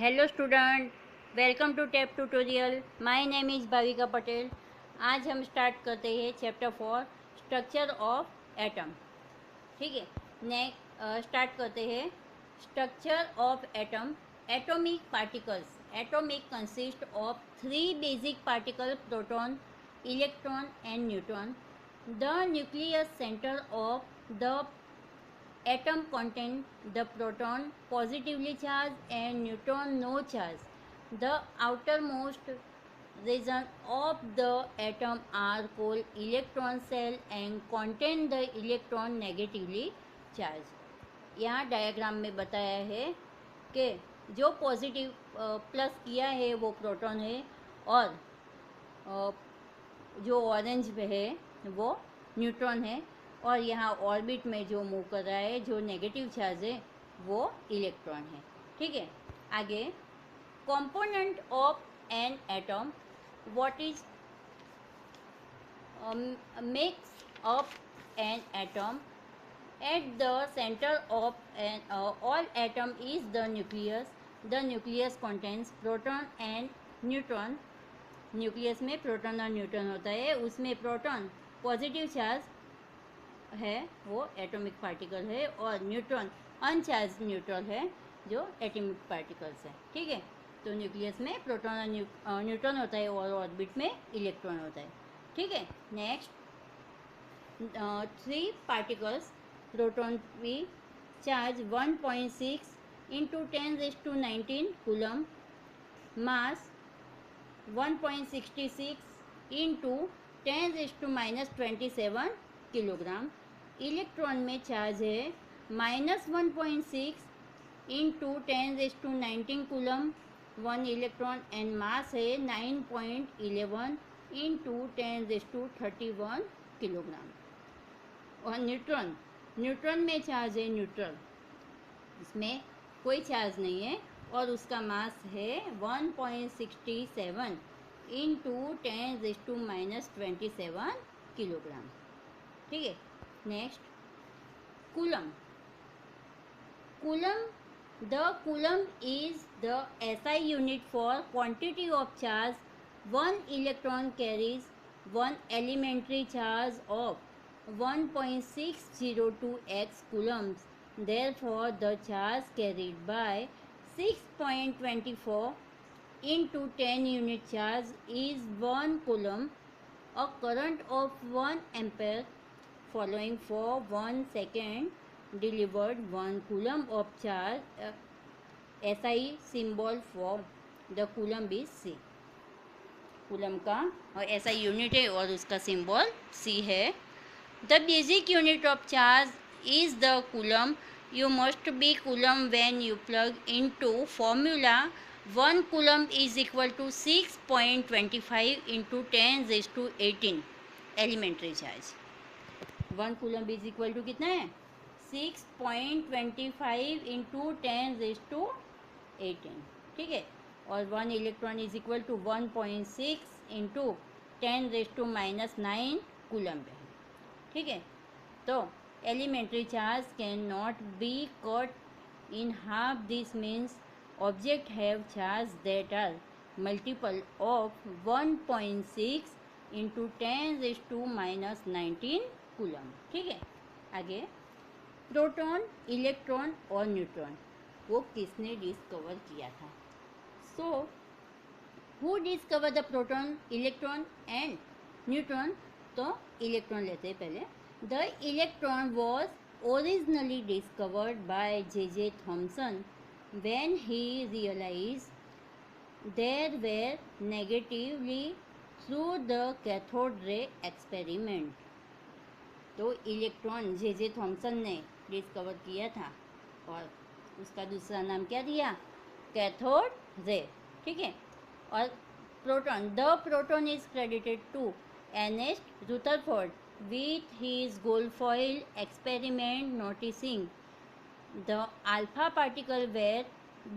Hello student, welcome to tape tutorial. My name is Bhavika Patel. आज हम start करते हैं चैप्टर 4 स्ट्रक्चर ऑफ एटम। ठीक है, नेक्स्ट स्टार्ट करते हैं। Structure of atom. Atomic particles. Atomic consist of three basic particle, proton, electron and neutron. The nucleus centre of the atom contain the proton positively charged and neutron no charge. The outermost region of the atom are called electron cell and contain the electron negatively charged. यहाँ diagram में बताया है कि जो positive plus किया है वो proton है और जो ऑरेंज में है वो न्यूट्रॉन है और यहाँ ऑर्बिट में जो मूव कर रहा है, जो नेगेटिव चार्ज है, वो इलेक्ट्रॉन है। ठीक है, आगे component of an atom. What is makes up an atom? At the centre of an all atom is the nucleus. The nucleus contains proton and neutron. Nucleus में प्रोटॉन और neutron होता है। उसमें प्रोटॉन पॉजिटिव चार्ज है, वो atomic particle है, और neutron अनचार्ज neutron है, जो एटॉमिक पार्टिकल्स है। ठीक है, तो न्यूक्लियस में प्रोटॉन और न्यूट्रॉन होता है और ऑर्बिट में इलेक्ट्रॉन होता है। ठीक है, नेक्स्ट थ्री पार्टिकल्स प्रोटॉन भी चार्ज 1.6 इंटू 10⁻19 कूलम, मास 1.66 इंटू 10⁻27 किलोग्राम। इलेक्ट्रॉन में चार्ज है -1.6 into 10⁻19 coulomb 1 electron and mass है 9.11 इंटू 10⁻31 किलोग्राम। और न्यूट्रॉन, न्यूट्रॉन में चार्ज है न्यूट्रल, इसमें कोई चार्ज नहीं है और उसका मास है 1.67 इंटू 10⁻27 किलोग्राम। ठीक है, next coulomb. Coulomb, the coulomb is the SI unit for quantity of charge. 1 electron carries 1 elementary charge of 1.602 x coulombs. Therefore, the charge carried by 6.24 into 10 unit charge is 1 coulomb. A current of 1 ampere following for 1 second delivered 1 coulomb of charge. SI symbol for the coulomb is C. Coulomb का और SI unit है और उसका symbol C है। The basic unit of charge is the coulomb. You must be coulomb when you plug into formula 1 coulomb is equal to 6.25 into 10⁻18 elementary charge. 1 coulomb is equal to कितना है? 6.25 into 10⁻18। ठीक है, और 1 electron is equal to 1.6 into 10⁻⁹ coulomb है। ठीक है, तो elementary charge can not be cut in half. This means object have charge that are multiple of 1.6 into 10⁻⁹ coulomb. ठीक है, आगे प्रोटॉन, इलेक्ट्रॉन और न्यूट्रॉन वो किसने डिस्कवर किया था? So who discover the proton, electron and neutron? तो electron लेते हैं पहले। The electron was originally discovered by J.J. Thomson when he realised there were negatively through the cathode ray experiment. तो इलेक्ट्रॉन J.J. थॉमसन ने discover किया था और उसका दूसरा नाम क्या दिया? Cathode ray. ठीक है, और proton, the proton is credited to Ernest Rutherford with his gold foil experiment, noticing the alpha particle were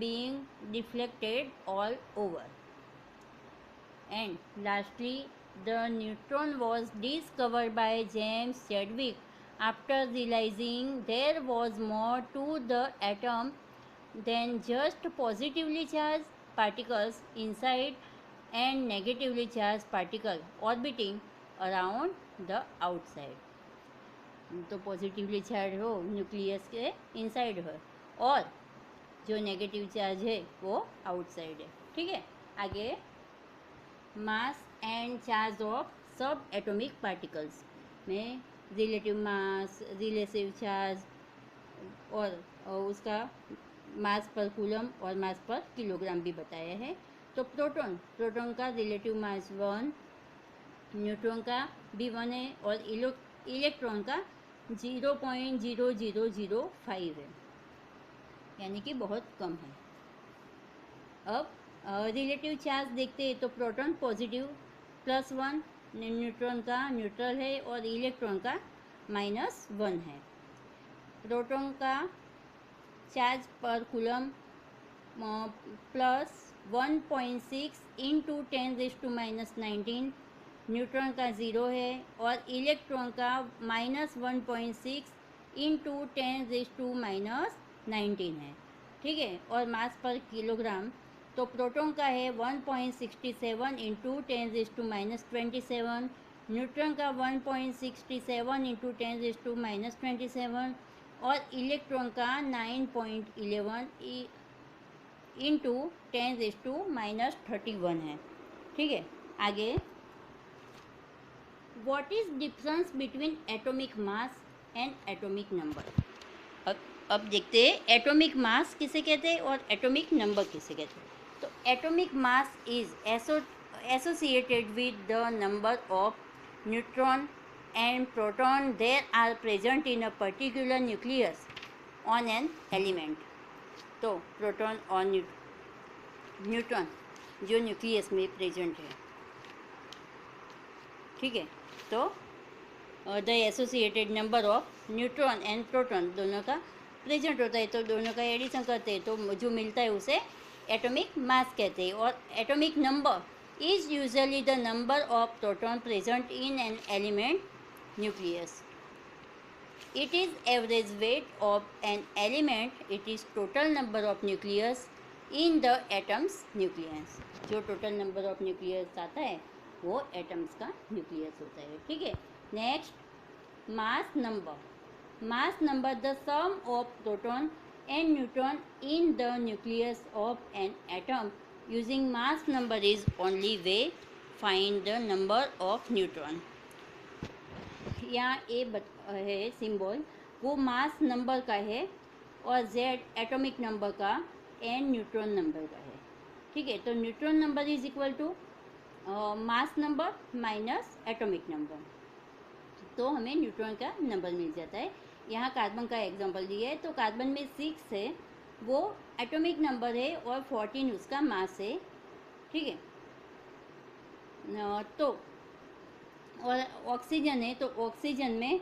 being deflected all over. And lastly, the neutron was discovered by James Chadwick after realizing there was more to the atom then just positively charged particles inside and negatively charged particle orbiting around the outside. तो positively charge हो nucleus के inside हो और जो negative charge है वो outside है। ठीक है, आगे मास एंड चार्ज ऑफ सब एटॉमिक पार्टिकल्स में रिलेटिव मास, रिलेटिव चार्ज और उसका मास पर कूलम और मास पर किलोग्राम भी बताया है। तो प्रोटॉन का रिलेटिव मास 1, न्यूट्रॉन का भी 1 है और इलेक्ट्रॉन का 0.0005 है, यानी कि बहुत कम है। अब रिलेटिव चार्ज देखते हैं तो प्रोटॉन पॉजिटिव +1, न्यूट्रॉन का न्यूट्रल है और इलेक्ट्रॉन का -1 है। प्रोटॉन का चार्ज पर कूलम +1.6 × 10⁻⁻19, न्यूट्रॉन का 0 है और इलेक्ट्रॉन का -1.6 × 10⁻⁻19 है। ठीक है, और मास पर किलोग्राम तो प्रोटॉन का है 1.67 × 10⁻27, न्यूट्रॉन का 1.67 × 10⁻27 और इलेक्ट्रॉन का 9.11 × 10⁻31 है। ठीक है, आगे what is difference between atomic mass and atomic number. अब देखते हैं एटॉमिक मास किसे कहते हैं और एटॉमिक नंबर किसे कहते हैं। तो atomic mass is associated with the number of neutron and proton there are present in a particular nucleus on an element. तो प्रोटॉन और न्यूट्रॉन जो न्यूक्लियस में प्रेजेंट है। ठीक है, तो the associated number of neutron and proton दोनों का प्रेजेंट होता है, तो दोनों का एडिशन करते हैं तो जो मिलता है उसे एटॉमिक मास कहते हैं। और atomic number is usually the number of proton present in an element nucleus. It is average weight of an element, it is total number of nucleus in the atoms nucleus. जो total number of nucleus आता है वो atoms का nucleus होता है। ठीक है, next mass number the some of proton and neutron in the nucleus of an atom using mass number is only way find the number of neutron. यहाँ A है सिंबल, वो मास नंबर का है और जेड एटॉमिक नंबर का N neutron number का है। ठीक है, तो neutron number is equal to mass number minus atomic number, तो हमें न्यूट्रॉन का नंबर मिल जाता है। यहाँ कार्बन का एग्जांपल दिया है, तो कार्बन में 6 है, वो एटॉमिक नंबर है और 14 उसका मास है। ठीक है, तो और ऑक्सीजन है, तो ऑक्सीजन में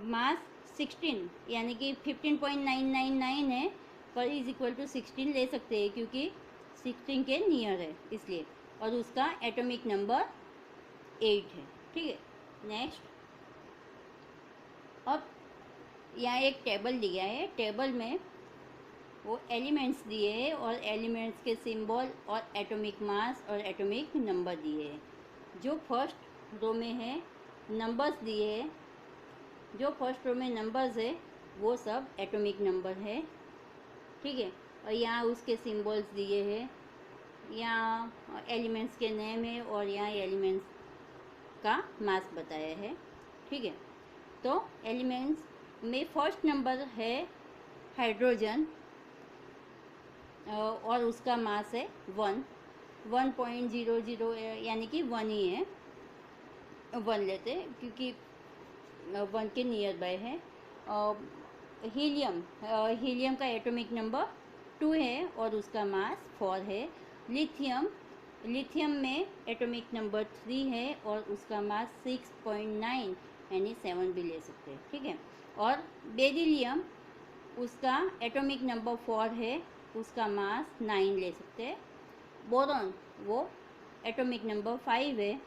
मास 16 यानी कि 15.999 है, पर इज इक्वल टू 16 ले सकते हैं क्योंकि 16 के नियर है इसलिए, और उसका एटॉमिक नंबर 8 है। ठीक है, नेक्स्ट अब यहाँ एक टेबल दिया है, टेबल में वो एलिमेंट्स दिए हैं और एलिमेंट्स के सिंबल और एटॉमिक मास और एटॉमिक नंबर दिए हैं। जो फर्स्ट रो में है नंबर्स दिए हैं, जो फर्स्ट रो में नंबर्स है वो सब एटॉमिक नंबर है। ठीक है, और यहाँ उसके सिंबल्स दिए हैं, यहाँ एलिमेंट्स के नेम है और यहाँ एलिमेंट्स का मास बताया है। ठीक है, तो एलिमेंट्स में फर्स्ट नंबर है हाइड्रोजन और उसका मास है 1.00 यानी कि 1 ही है, 1 लेते हैं क्योंकि 1 के नियर बाय है। हीलियम का एटॉमिक नंबर 2 है और उसका मास 4 है। लिथियम में एटॉमिक नंबर 3 है और उसका मास 6.9 यानी 7 भी ले सकते हैं। ठीक है, और बेरिलियम उसका एटॉमिक नंबर 4 है, उसका मास 9 ले सकते हैं। बोरॉन वो एटॉमिक नंबर 5 है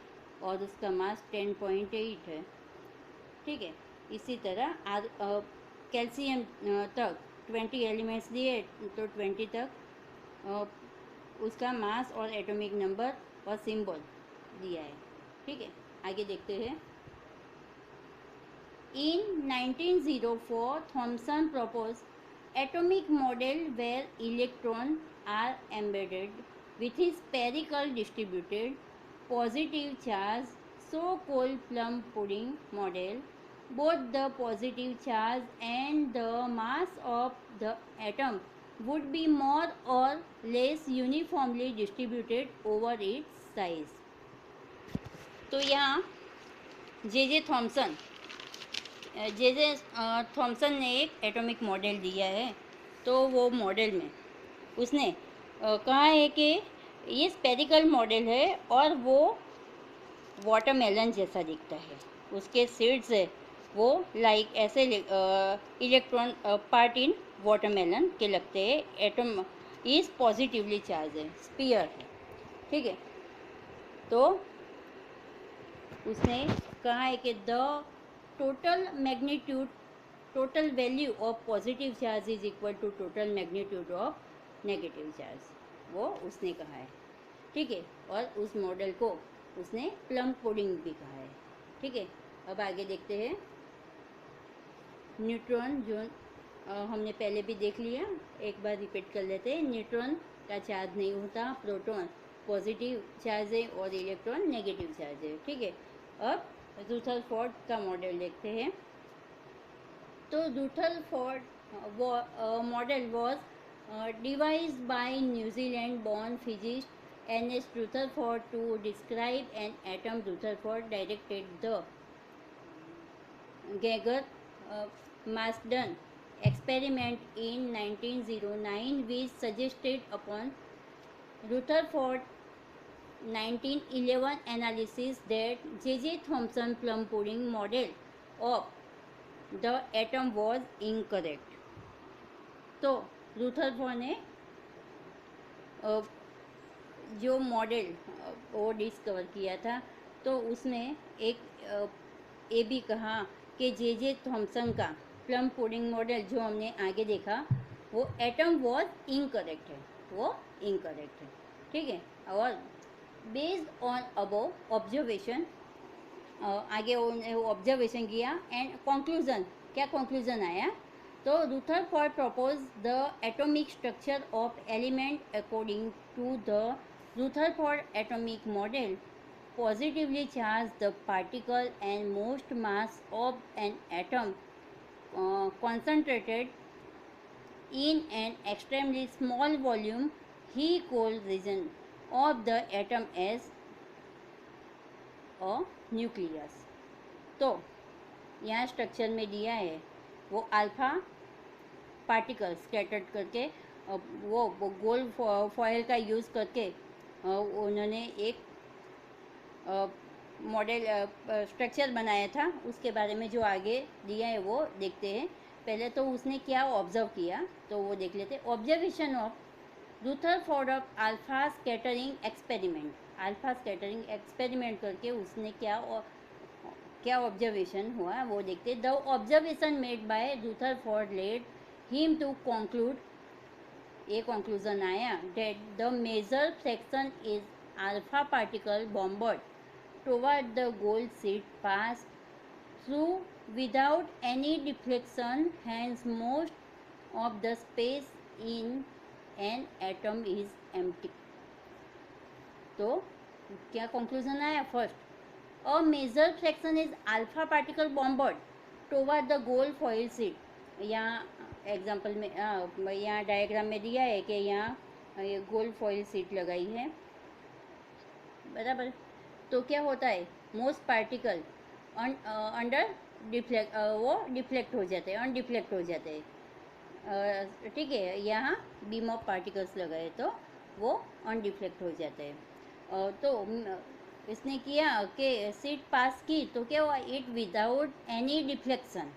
और उसका मास 10.8 है। ठीक है, इसी तरह कैल्शियम तक 20 एलिमेंट्स दिए तो 20 तक उसका मास और एटॉमिक नंबर और सिंबल दिया है। ठीक है, आगे देखते हैं। In 1904, Thomson proposed atomic model where electrons are embedded with a spherical distributed positive charge, so-called plum pudding model. Both the positive charge and the mass of the atom would be more or less uniformly distributed over its size. तो यहाँ J Thomson Thompson ने एक atomic model दिया है। तो वो model में उसने कहा है कि ये स्पेरिकल मॉडल है और वो वाटरमेलन जैसा दिखता है। उसके सीड्स है वो लाइक ऐसे इलेक्ट्रॉन पार्ट इन वाटरमेलन के लगते हैं। एटम इज पॉजिटिवली चार्ज है, स्पीयर है। ठीक है, तो उसने कहा है कि the total magnitude total value of positive charge is equal to total magnitude of negative charge, वो उसने कहा है। ठीक है, और उस मॉडल को उसने प्लम पुडिंग भी कहा है। ठीक है, अब आगे देखते हैं। न्यूट्रॉन जो हमने पहले भी देख लिया, एक बार रिपीट कर लेते हैं। न्यूट्रॉन का चार्ज नहीं होता, प्रोटॉन पॉजिटिव चार्ज है और इलेक्ट्रॉन नेगेटिव चार्ज है। ठीक है, अब रुदरफोर्ड का मॉडल देखते हैं। तो Rutherford model was devised by New Zealand born physicist N.S. Rutherford to describe an atom. Rutherford directed the Geiger-Marsden experiment in 1909, which suggested upon Rutherford 1911 analysis that J.J. Thomson plum pudding model of the atom was incorrect. तो Rutherford ने जो model वो discover किया था, तो उसने एक ये भी कहा कि जे थॉमसन का प्लम पुडिंग मॉडल जो हमने आगे देखा वो एटम वॉज इनकरेक्ट है, वो इनकरेक्ट है। ठीक है, और बेस्ड ऑन अबव ऑब्जर्वेशन, आगे उन्होंने ऑब्जर्वेशन किया एंड कंक्लूजन, क्या कंक्लूजन आया? तो Rutherford propose the atomic structure of element according to the Rutherford atomic model positively charged the particle and most mass of an atom concentrated in an extremely small volume. He called region of the atom as a nucleus. तो यहाँ structure में दिया है वो alpha particle scattered करके वो गोल foil का use करके उन्होंने एक मॉडल स्ट्रक्चर बनाया था। उसके बारे में जो आगे दिया है वो देखते हैं। पहले तो उसने क्या ऑब्जर्व किया तो वो देख लेते। Observation of Rutherford of alpha scattering experiment, alpha scattering experiment करके उसने क्या ऑब्जर्वेशन हुआ वो देखते। The observation made by Rutherford led him to conclude, ये कंक्लूजन आया that the major fraction is alpha particle bombard toward the gold sheet pass through without any deflection, hence most of the space in an atom is empty. तो क्या conclusion आया? First, a major fraction is alpha particle bombard toward the gold foil sheet. यहाँ example में यहाँ diagram में दिया है कि यहाँ ये गोल फॉइल सीट लगाई है, बराबर। तो क्या होता है? मोस्ट पार्टिकल अंडर डिफ्लेक्ट, वो डिफ्लेक्ट हो जाते हैं, अनडिफ्लेक्ट हो जाते हैं। ठीक है, यहाँ बीम ऑफ पार्टिकल्स लगाए तो वो अनडिफ्लेक्ट हो जाते हैं। तो इसने किया कि सीट पास की तो क्या हुआ? It without any deflection,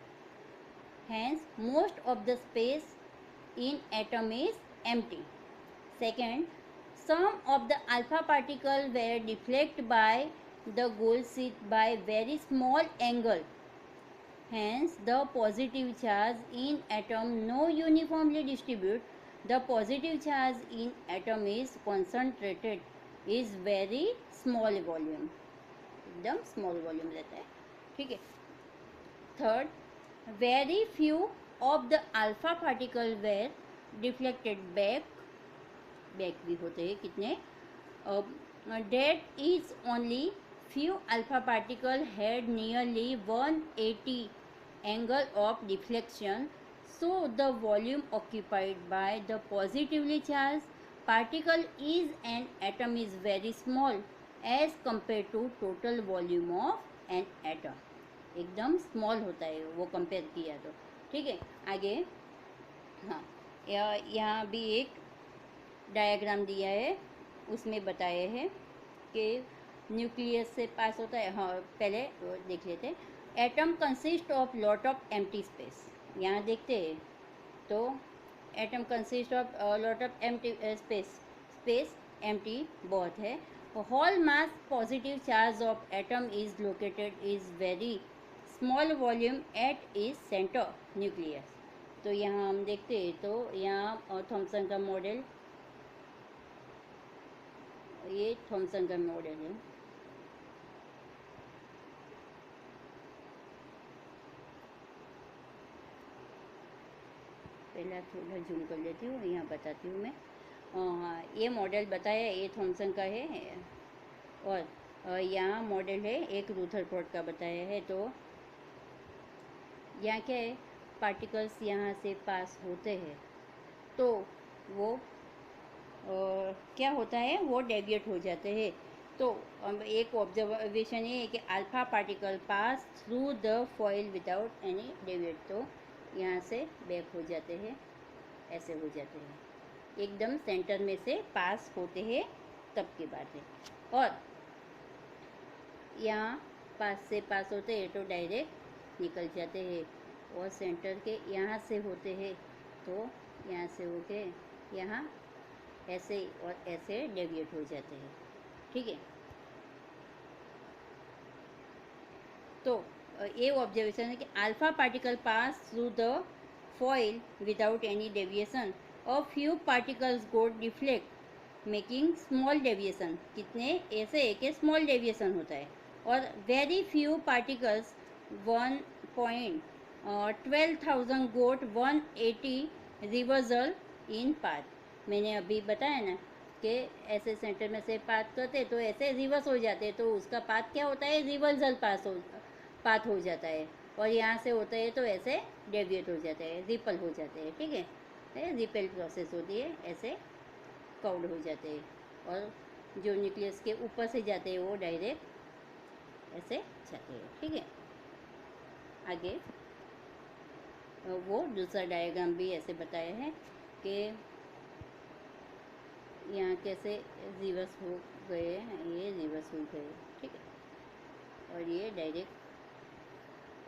hence most of the space in atom is empty. Second, some of the alpha particles were deflected by the goal seat by very small angle Hence, the positive charge in atom no uniformly distribute. The positive charge in atom is concentrated, is very small volume, एकदम small volume रहता है. ठीक है. Third, very few of the alpha particle were deflected back. Back भी होते हैं कितने. That is only few alpha particle had nearly 180 angle of deflection, so the volume occupied by the positively charged particle is an atom is very small as compared to total volume of an atom. एकदम small होता है वो compare किया तो. ठीक है. आगे. हाँ, यहाँ भी एक डायग्राम दिया है, उसमें बताए हैं कि न्यूक्लियस से पास होता है. हाँ, पहले देख लेते हैं. Atom consist of lot of empty space. यहाँ देखते हैं तो atom consist of lot of empty space empty बहुत है. Whole mass positive charge of atom is located is very small volume at is centre nucleus. तो यहाँ हम देखते हैं तो यहाँ थॉमसन का मॉडल, ये थॉमसन का मॉडल है. पहला थोड़ा जूम कर लेती हूँ, यहाँ बताती हूँ मैं. हाँ, ये मॉडल बताया, ये थॉमसन का है. और यहाँ मॉडल है एक रूथरफोर्ड का बताया है. तो यहाँ क्या है, पार्टिकल्स यहाँ से पास होते हैं तो वो क्या होता है, वो डेविएट हो जाते हैं. तो एक ऑब्जर्वेशन ये है कि alpha particle pass through the foil without any deviate. तो यहाँ से बैक हो जाते हैं, ऐसे हो जाते हैं, एकदम सेंटर में से पास होते हैं तब की बात है. और यहाँ पास से पास होते हैं तो डायरेक्ट निकल जाते हैं. और सेंटर के यहाँ से होते हैं तो यहाँ से होके यहाँ ऐसे और ऐसे डेविएट हो जाते हैं. ठीक है. तो ये ऑब्जर्वेशन है कि alpha particle pass through the foil without any deviation. A few particles go deflect making small deviation. कितने ऐसे है कि स्मॉल डेविएशन होता है. और वेरी फ्यू पार्टिकल्स 12,000 गोट 180 रिवर्सल इन पाथ. मैंने अभी बताया ना कि ऐसे सेंटर में से पाथ करते तो ऐसे रिवर्स हो जाते, तो उसका पाथ क्या होता है, रिवर्सल पाथ हो जाता है. और यहाँ से होता है तो ऐसे डेविएट हो जाते हैं, रिपल हो जाते हैं. ठीक है. रिपेल प्रोसेस होती है, ऐसे काउड हो जाते हैं. और जो न्यूक्लियस के ऊपर से जाते हैं वो डायरेक्ट ऐसे जाते हैं. ठीक है. आगे वो दूसरा डायग्राम भी ऐसे बताया है कि यहाँ कैसे रिवर्स हो गए हैं, ये रिवर्स हो गए. ठीक है. और ये डायरेक्ट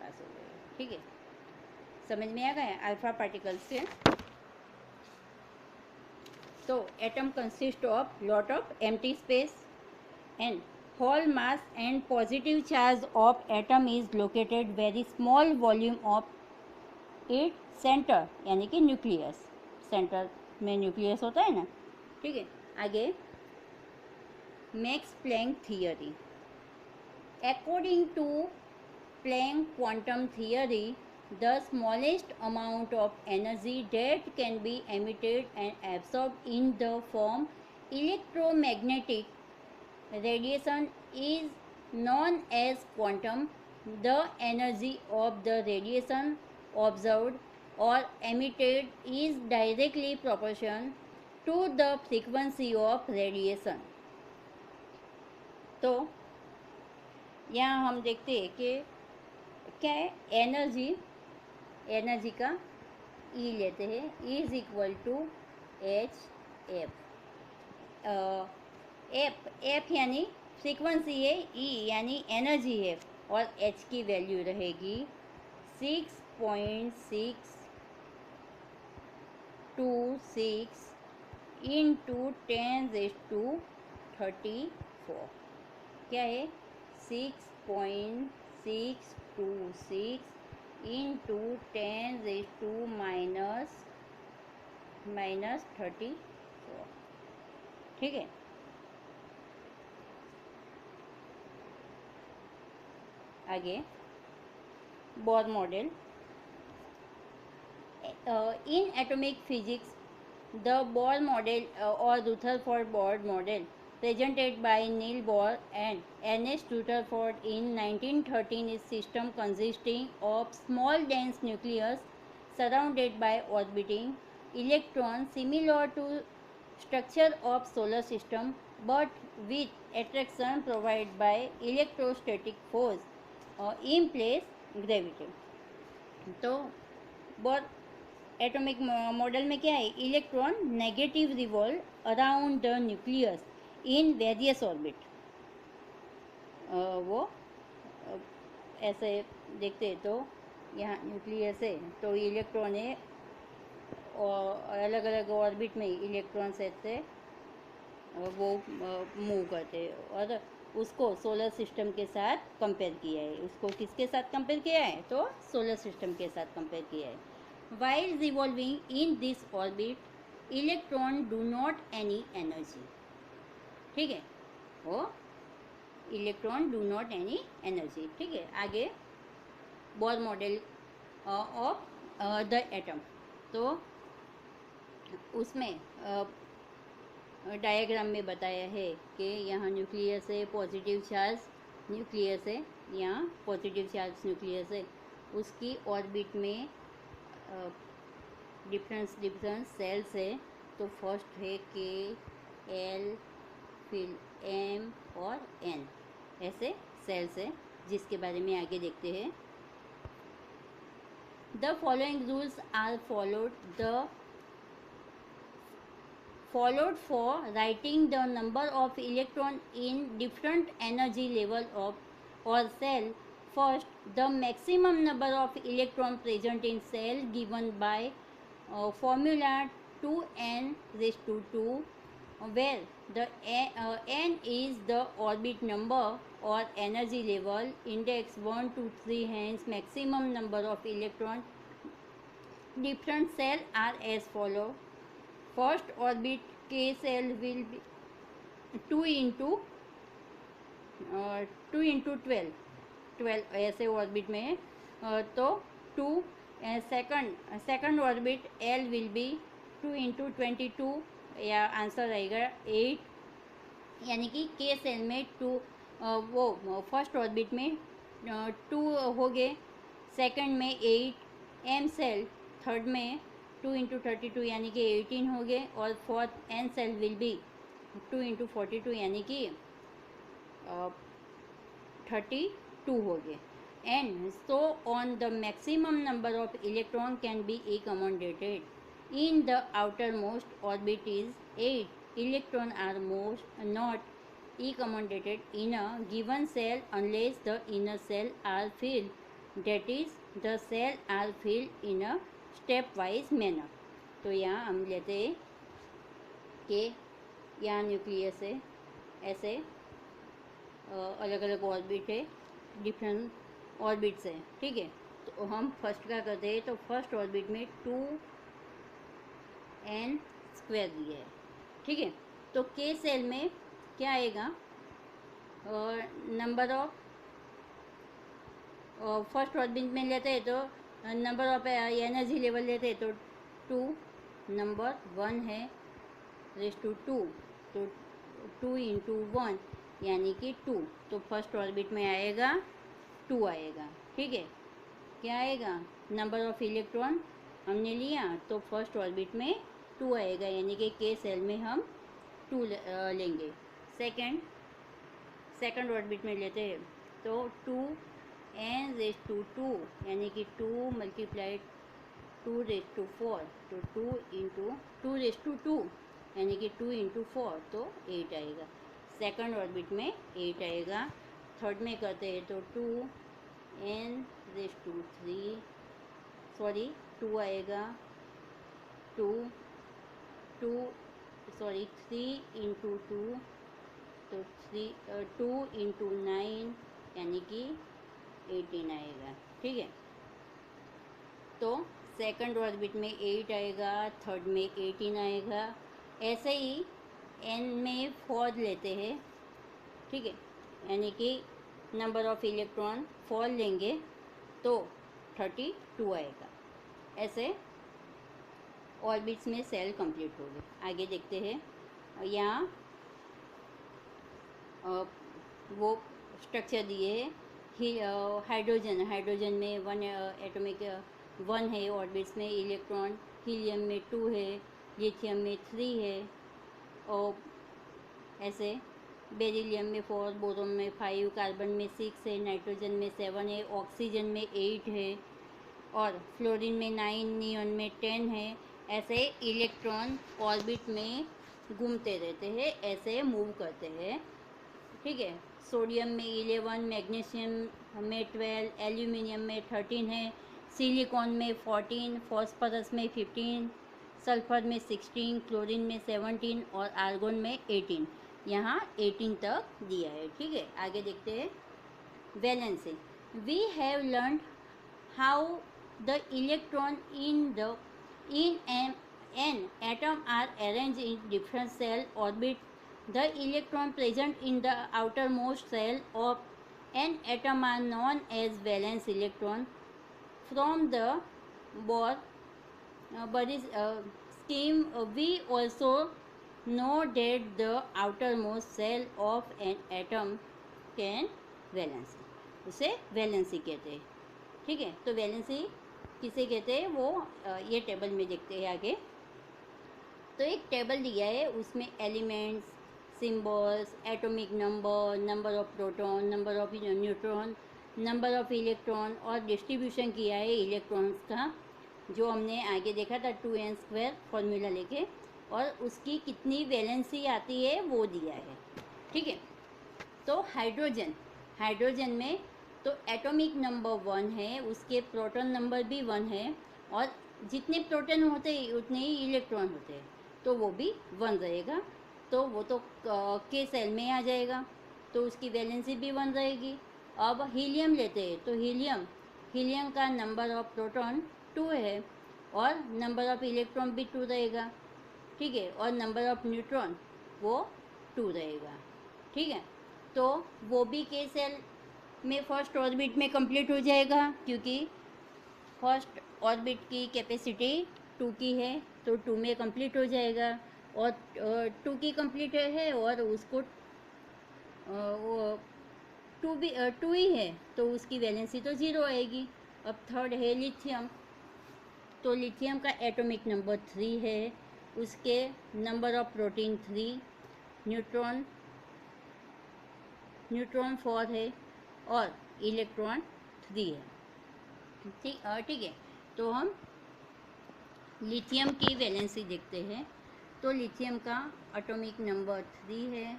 पास हो गए. ठीक है. समझ में आ गया अल्फा पार्टिकल्स से. तो atom consist of lot of empty space and whole mass and positive charge of atom is located very small volume of its center, यानी कि न्यूक्लियस. सेंटर में न्यूक्लियस होता है ना. ठीक है. आगे Max Planck theory. According to Planck quantum theory, the smallest amount of energy that can be emitted and absorbed in the form electromagnetic radiation is known as quantum. The energy of the radiation observed or emitted is directly proportional to the frequency of radiation. तो यहाँ हम देखते हैं कि क्या है, energy का E लेते हैं, E is equal to H F. F यानी फ्रीक्वेंसी है, ई यानी एनर्जी है, और एच की वैल्यू रहेगी 6.626 इंटू 10⁻34. क्या है, 6.626 इंटू 10⁻⁻34। ठीक है। आगे Bohr model. In atomic physics, the Bohr model or Rutherford Bohr model, presented by Niels Bohr and Ernest Rutherford in 1913, is system consisting of small dense nucleus surrounded by orbiting electrons, similar to structure of solar system but with attraction provided by electrostatic force in place gravity। तो bore atomic model में क्या है, electron negative revolve around the nucleus in various orbit. वो ऐसे देखते हैं तो यहाँ न्यूक्लियस है तो इलेक्ट्रॉन है और अलग अलग ऑर्बिट में इलेक्ट्रॉन से वो मूव करते हैं और उसको सोलर सिस्टम के साथ कंपेयर किया है। उसको किसके साथ कंपेयर किया है, तो सोलर सिस्टम के साथ कंपेयर किया है। While revolving in this orbit, electron do not any energy। ठीक है, वो electron do not any energy. ठीक है। आगे Bohr model of the atom. तो उसमें डायग्राम में बताया है कि यहाँ न्यूक्लियस है, पॉजिटिव चार्ज न्यूक्लियस है, यहाँ पॉजिटिव चार्ज न्यूक्लियस है, उसकी ऑर्बिट में डिफरेंस सेल्स है। तो फर्स्ट है के, एल, फिर एम और एन, ऐसे सेल्स है जिसके बारे में आगे देखते हैं। The following rules are followed for writing the number of electron in different energy level of or cell. First, the maximum number of electron present in cell given by formula 2n raised to 2, where the n is the orbit number or energy level, index 1 to 3, hence maximum number of electron different cell are as follow. First orbit के cell will be 2 into 12 ऐसे orbit में तो 2। Second orbit L will be 2 into 22, या answer आएगा 8, यानी कि के cell में 2 वो फर्स्ट ऑर्बिट में 2 हो गए, सेकंड में 8, एम सेल थर्ड में 2 इंटू 32 यानी कि 18 हो गए, और fourth N shell will be 2 into 42 यानी कि 32 हो गए। And so on the maximum number of electron can be accommodated in the outermost orbit is 8 electron are most not accommodated in a given cell unless the inner cell are filled, that is the cell are filled in a step wise manner. तो यहाँ हम लेते हैं कि यहाँ nucleus है, ऐसे अलग अलग ऑर्बिट है, डिफरेंट ऑर्बिट्स है। ठीक है। तो हम फर्स्ट क्या करते हैं, तो फर्स्ट ऑर्बिट में 2n² दिया है। ठीक है। तो के सेल में क्या आएगा, नंबर ऑफ फर्स्ट ऑर्बिट में लेते हैं तो नंबर ऑफ एनर्जी लेवल लेते हैं तो 2 नंबर 1 है रेस टू 2, तो 2 इंटू 1 यानी कि 2, तो फर्स्ट ऑर्बिट में आएगा 2 आएगा। ठीक है। क्या आएगा, नंबर ऑफ इलेक्ट्रॉन हमने लिया तो फर्स्ट ऑर्बिट में 2 आएगा, यानी कि के सेल में हम 2 लेंगे। सेकंड ऑर्बिट में लेते हैं तो 2n रेस टू 2 यानी कि 2 मल्टीप्लाइड 2 रेस टू 4, तो 2 इंटू 2 रेस टू 2 यानी कि 2 इंटू 4, तो 8 आएगा। सेकंड ऑर्बिट में 8 आएगा। थर्ड में करते हैं तो 2n रेस टू 3, सॉरी 2 आएगा, 3 इंटू 2, तो 2 इंटू 9 यानी कि 18 आएगा। ठीक है। तो सेकंड ऑर्बिट में 8 आएगा, थर्ड में 18 आएगा। ऐसे ही n में 4 लेते हैं, ठीक है, यानी कि नंबर ऑफ इलेक्ट्रॉन 4 लेंगे तो 32 आएगा। ऐसे ऑर्बिट्स में सेल कंप्लीट हो गए। आगे देखते हैं, यहाँ वो स्ट्रक्चर दिए है। हाइड्रोजन में 1 एटॉमिक 1 है ऑर्बिट्स में इलेक्ट्रॉन, हीलियम में 2 है, लिथियम में 3 है, और ऐसे बेरिलियम में 4, बोरोन में 5, कार्बन में 6 है, नाइट्रोजन में 7 है, ऑक्सीजन में 8 है, और फ्लोरीन में 9, नियॉन में 10 है। ऐसे इलेक्ट्रॉन ऑर्बिट में घूमते रहते हैं, ऐसे मूव करते हैं, ठीक है। सोडियम में 11, मैग्नीशियम में 12, एल्यूमिनियम में 13 है, सिलिकॉन में 14, फॉस्फोरस में 15, सल्फर में 16, क्लोरीन में 17 और आर्गोन में 18। यहाँ 18 तक दिया है, ठीक है। आगे देखते हैं valency. We have learn how the electron in an atom are arranged in different cell orbit. The electron present in the outermost cell of an atom are known as valence electron. From the Bohr scheme, we also know that the outermost cell of an atom can valence. उसे valency कहते हैं, ठीक है। तो valency किसे कहते हैं वो ये टेबल में देखते हैं आगे। तो एक टेबल दिया है, उसमें elements, symbols, atomic number, number of proton, number of neutron, number of electron और डिस्ट्रीब्यूशन किया है इलेक्ट्रॉन्स का, जो हमने आगे देखा था 2n² फॉर्मूला लेके, और उसकी कितनी वैलेंसी आती है वो दिया है, ठीक है। तो हाइड्रोजन में तो एटॉमिक नंबर 1 है, उसके प्रोटॉन नंबर भी 1 है, और जितने प्रोटॉन होते हैं उतने ही इलेक्ट्रॉन होते हैं, तो वो भी 1 रहेगा। तो वो तो के सेल में आ जाएगा, तो उसकी वैलेंसी भी 1 रहेगी। अब हीलियम लेते हैं, तो हीलियम का नंबर ऑफ प्रोटॉन 2 है, और नंबर ऑफ इलेक्ट्रॉन भी 2 रहेगा, ठीक है, और नंबर ऑफ न्यूट्रॉन वो 2 रहेगा, ठीक है। तो वो भी के सेल में फर्स्ट ऑर्बिट में कंप्लीट हो जाएगा, क्योंकि फर्स्ट ऑर्बिट की कैपेसिटी 2 की है, तो 2 में कंप्लीट हो जाएगा, और 2 की कंप्लीट है, और उसको वो 2 ही है, तो उसकी वैलेंसी तो 0 आएगी। अब थर्ड है लिथियम, तो लिथियम का एटॉमिक नंबर 3 है, उसके नंबर ऑफ प्रोटीन 3, न्यूट्रॉन 4 है, और इलेक्ट्रॉन 3 है, ठीक है। तो हम लिथियम की वैलेंसी देखते हैं। तो लिथियम का एटॉमिक नंबर 3 है,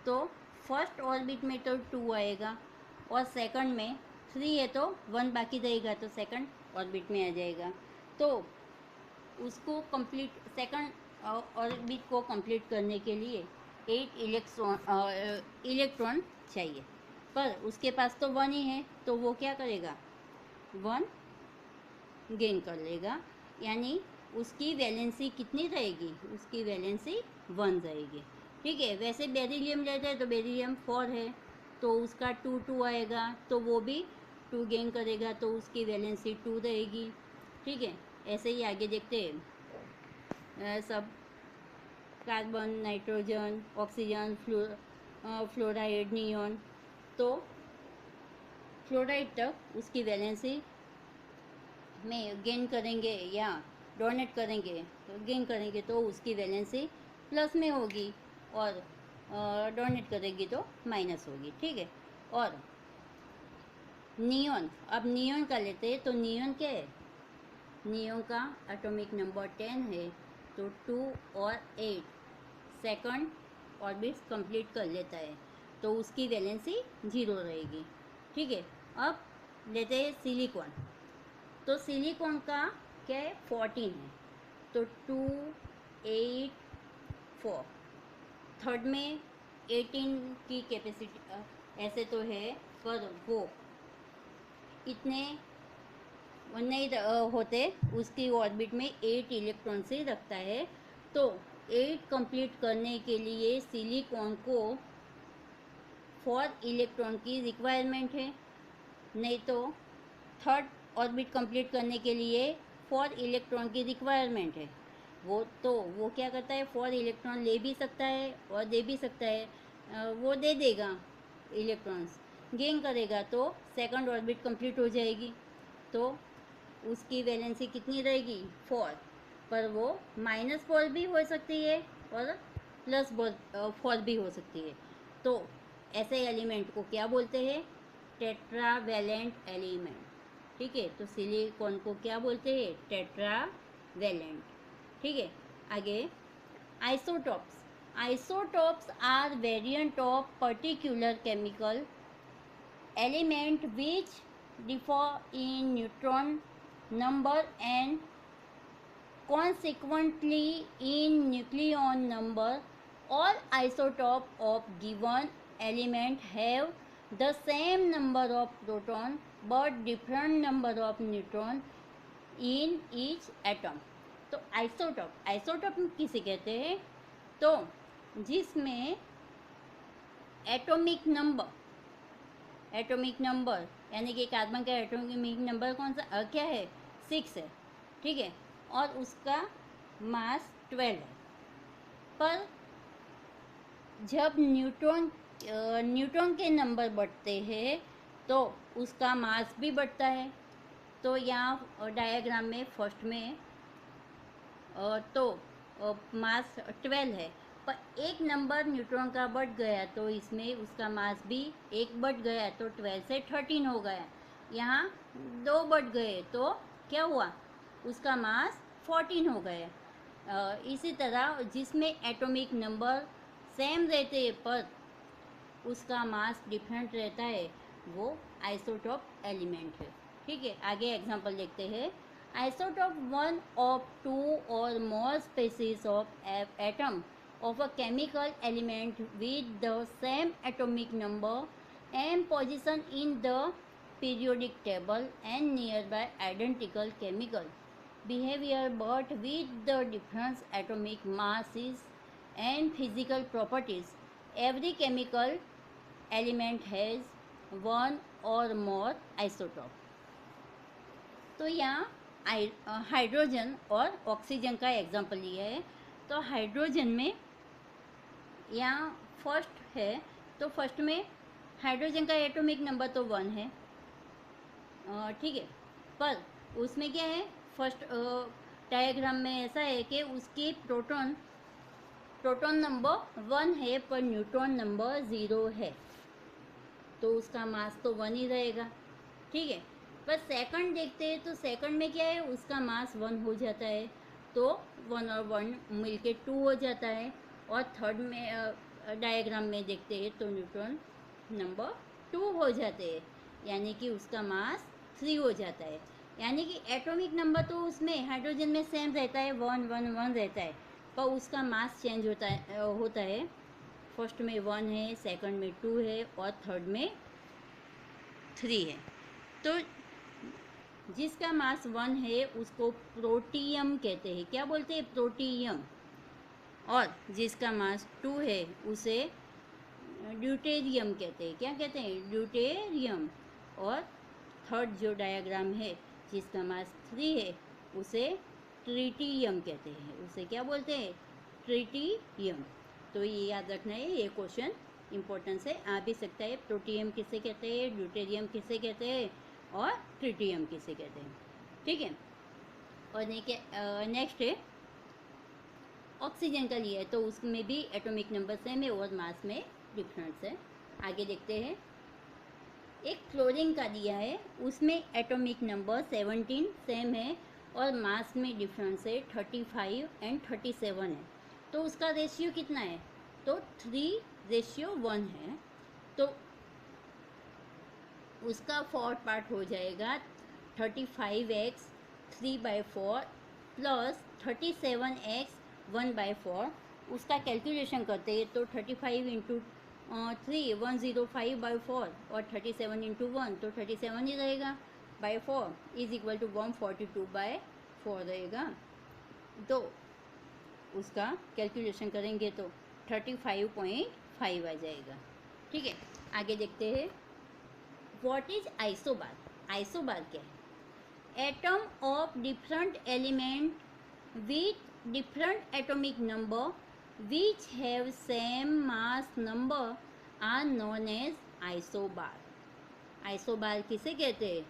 तो फर्स्ट ऑर्बिट में तो 2 आएगा, और सेकंड में 3 है तो 1 बाकी रहेगा, तो सेकंड ऑर्बिट में आ जाएगा। तो उसको कंप्लीट सेकंड ऑर्बिट को कंप्लीट करने के लिए 8 इलेक्ट्रॉन चाहिए, पर उसके पास तो 1 ही है, तो वो क्या करेगा, 1 गेन कर लेगा, यानी उसकी वैलेंसी कितनी रहेगी, उसकी वैलेंसी 1 रहेगी, ठीक है। वैसे बेरिलियम लेते हैं तो बेरिलियम 4 है, तो उसका 2 आएगा, तो वो भी 2 गेन करेगा, तो उसकी वैलेंसी 2 रहेगी, ठीक है। ऐसे ही आगे देखते हैं सब carbon, nitrogen, oxygen, fluoride, neon, तो फ्लोराइड तक उसकी वैलेंसी में गेन करेंगे या डोनेट करेंगे, तो गेन करेंगे तो उसकी वैलेंसी प्लस में होगी, और डोनेट करेंगी तो माइनस होगी, ठीक है। और नियॉन, अब नियॉन का लेते हैं, तो नियॉन क्या है, नियॉन का एटॉमिक नंबर 10 है, तो 2 और 8 सेकंड ऑर्बिट्स कंप्लीट कर लेता है, तो उसकी वैलेंसी 0 रहेगी, ठीक है। अब लेते हैं सिलिकॉन, तो सिलिकॉन का क्या है, 14 है, तो 2, 8, 4, थर्ड में 18 की कैपेसिटी ऐसे तो है, पर वो इतने नहीं होते, उसकी ऑर्बिट में 8 इलेक्ट्रॉन से रखता है। तो 8 कंप्लीट करने के लिए सिलिकॉन को 4 इलेक्ट्रॉन की रिक्वायरमेंट है, नहीं तो थर्ड ऑर्बिट कंप्लीट करने के लिए 4 इलेक्ट्रॉन की रिक्वायरमेंट है। वो क्या करता है, 4 इलेक्ट्रॉन ले भी सकता है और दे भी सकता है। वो दे देगा, इलेक्ट्रॉन्स गेन करेगा तो सेकंड ऑर्बिट कंप्लीट हो जाएगी। तो उसकी वैलेंसी कितनी रहेगी, 4। पर वो -4 भी हो सकती है और +4 भी हो सकती है। तो ऐसे एलिमेंट को क्या बोलते हैं, टेट्रावैलेंट एलिमेंट। ठीक है, तो सिलिकॉन को क्या बोलते हैं, टेट्रावैलेंट। ठीक है, आगे isotopes. Isotopes are variant of particular chemical element which differ in neutron number and consequently in nucleon number. All isotope of given element have the same number of proton but different number of neutron in each atom. तो isotope किसे कहते हैं, तो जिसमें atomic number यानी कि carbon का atomic number कौन सा क्या है, 6 है। ठीक है, और उसका मास 12 है। पर जब न्यूट्रॉन के नंबर बढ़ते हैं तो उसका मास भी बढ़ता है। तो यहाँ डायग्राम में फर्स्ट में तो मास 12 है, पर एक नंबर न्यूट्रॉन का बढ़ गया तो इसमें उसका मास भी एक बढ़ गया, तो 12 से 13 हो गया। यहाँ 2 बढ़ गए तो क्या हुआ, उसका मास 14 हो गया। इसी तरह जिसमें एटॉमिक नंबर सेम रहते हैं पर उसका मास डिफरेंट रहता है, वो आइसोटॉप एलिमेंट है। ठीक है, आगे एग्जांपल देखते हैं। Isotope one of two or more species of atom of a chemical element with the same atomic number and position in the periodic table and nearby identical chemical behavior but with the different atomic masses and physical properties. Every chemical element has one or more isotope. तो यहाँ hydrogen और oxygen का example लिया है। तो hydrogen में यहाँ first है, तो फर्स्ट में हाइड्रोजन का एटॉमिक नंबर तो 1 है। ठीक है, पर उसमें क्या है, फर्स्ट डायग्राम में ऐसा है कि उसकी प्रोटॉन नंबर 1 है पर न्यूट्रॉन नंबर 0 है, तो उसका मास तो 1 ही रहेगा। ठीक है, पर सेकंड देखते हैं तो सेकंड में क्या है, उसका मास 1 हो जाता है, तो 1 और 1 मिलके 2 हो जाता है। और थर्ड में डायग्राम में देखते हैं तो न्यूट्रॉन नंबर 2 हो जाते हैं, यानी कि उसका मास 3 हो जाता है। यानी कि एटॉमिक नंबर तो उसमें हाइड्रोजन में सेम रहता है, 1 1 1 रहता है, पर उसका मास चेंज होता है। फर्स्ट में 1 है, सेकंड में 2 है और थर्ड में 3 है। तो जिसका मास 1 है उसको प्रोटियम कहते हैं। क्या बोलते हैं, प्रोटियम। और जिसका मास 2 है उसे ड्यूटेरियम कहते हैं। क्या कहते हैं, ड्यूटेरियम। और थर्ड जो डायग्राम है जिसका मास 3 है उसे ट्रिटियम कहते हैं। उसे क्या बोलते हैं, ट्रिटियम। तो ये याद रखना है, ये क्वेश्चन इम्पोर्टेंस है, आ भी सकता है। प्रोटियम किसे कहते हैं, ड्यूटेरियम किसे कहते हैं और ट्रिटियम किसे कहते हैं। ठीक है, और नेक्स्ट है ऑक्सीजन का लिया है, तो उसमें भी एटॉमिक नंबर सेम है और मास में डिफरेंस है। आगे देखते हैं, एक क्लोरीन का दिया है, उसमें एटॉमिक नंबर 17 सेम है और मास में डिफरेंस है 35 एंड 37 है। तो उसका रेशियो कितना है, तो 3:1 है। तो उसका 4 पार्ट हो जाएगा 35x 3/4 प्लस 37x 1/4। उसका कैलकुलेशन करते हैं तो 35 इंटू 3 105/4 और 37 इंटू 1 तो 37 ही रहेगा। बाय 4 इज इक्वल टू 142/4 रहेगा। तो उसका कैलकुलेशन करेंगे तो 35.5 आ जाएगा। ठीक है, आगे देखते हैं। What is isobar? आइसोबार क्या है? Atom of different element with different atomic number which have same mass number are known as isobar. Isobar किसे कहते हैं?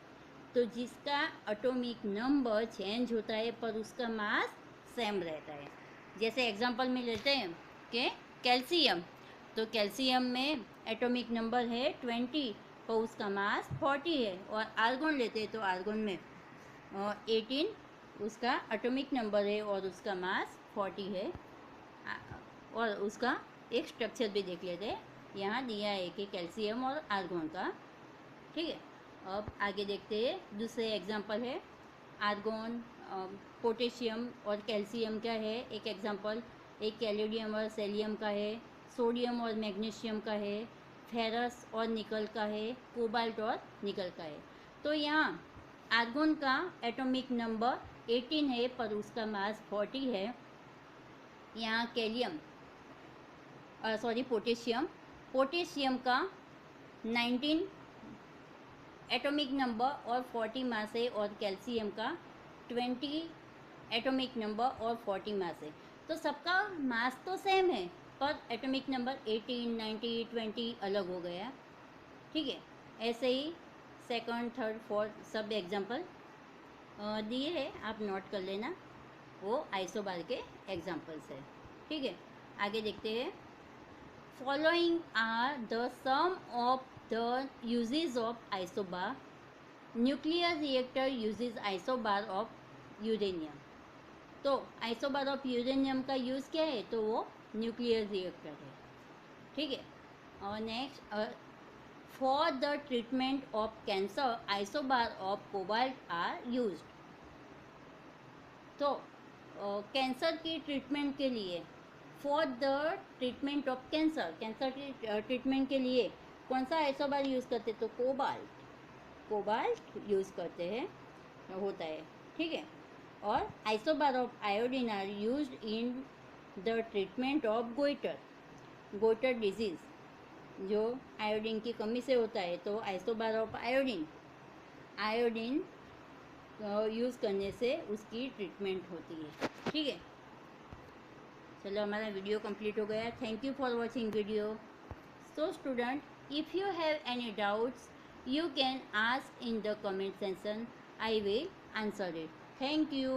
तो जिसका एटॉमिक नंबर चेंज होता है पर उसका मास सेम रहता है। जैसे एग्जांपल में लेते हैं कि कैल्शियम, तो कैल्शियम में एटॉमिक नंबर है 20 पर उसका मास 40 है। और आर्गोन लेते हैं तो आर्गोन में 18 उसका एटॉमिक नंबर है और उसका मास 40 है। और उसका एक स्ट्रक्चर भी देख लेते हैं, यहाँ दिया है कि कैल्शियम और आर्गोन का। ठीक है, अब आगे देखते हैं। दूसरे एग्जांपल है आर्गोन, पोटेशियम और कैल्शियम का है एक एग्जांपल। एक कैलेडियम और सेलियम का है, सोडियम और मैग्नीशियम का है, फेरस और निकल का है, कोबाल्ट और निकल का है। तो यहाँ आर्गोन का एटॉमिक नंबर 18 है पर उसका मास 40 है। यहाँ कैलियम पोटेशियम का 19 एटॉमिक नंबर और 40 मास है और कैल्शियम का 20 एटॉमिक नंबर और 40 मास है। तो सबका मास तो सेम है पर एटॉमिक नंबर 18, 90, 20 अलग हो गया। ठीक है, ऐसे ही सेकंड, थर्ड, फोर्थ सब एग्जांपल दिए हैं, आप नोट कर लेना, वो आइसोबार के एग्जांपल्स है। ठीक है, आगे देखते हैं। Following are the some of the uses of isobar. Nuclear reactor uses isobar of uranium. तो आइसोबार ऑफ यूरेनियम का यूज़ क्या है? तो वो न्यूक्लियर रिएक्टर है। ठीक है, और next, for the treatment of cancer isobar of cobalt are used. तो कैंसर की ट्रीटमेंट के लिए, for the treatment of cancer की ट्रीटमेंट के लिए कौन सा आइसोबार यूज़ करते? तो कोबाल्ट यूज़ करते हैं, होता है। ठीक है, और isobar of iodine are used in the treatment of goitre disease, जो आयोडीन की कमी से होता है। तो आइसोबार ऑफ आयोडीन यूज़ करने से उसकी ट्रीटमेंट होती है। ठीक है, चलो हमारा वीडियो कंप्लीट हो गया। Thank you for watching video. So student, if you have any doubts you can ask in the comment section. I will answer it. Thank you.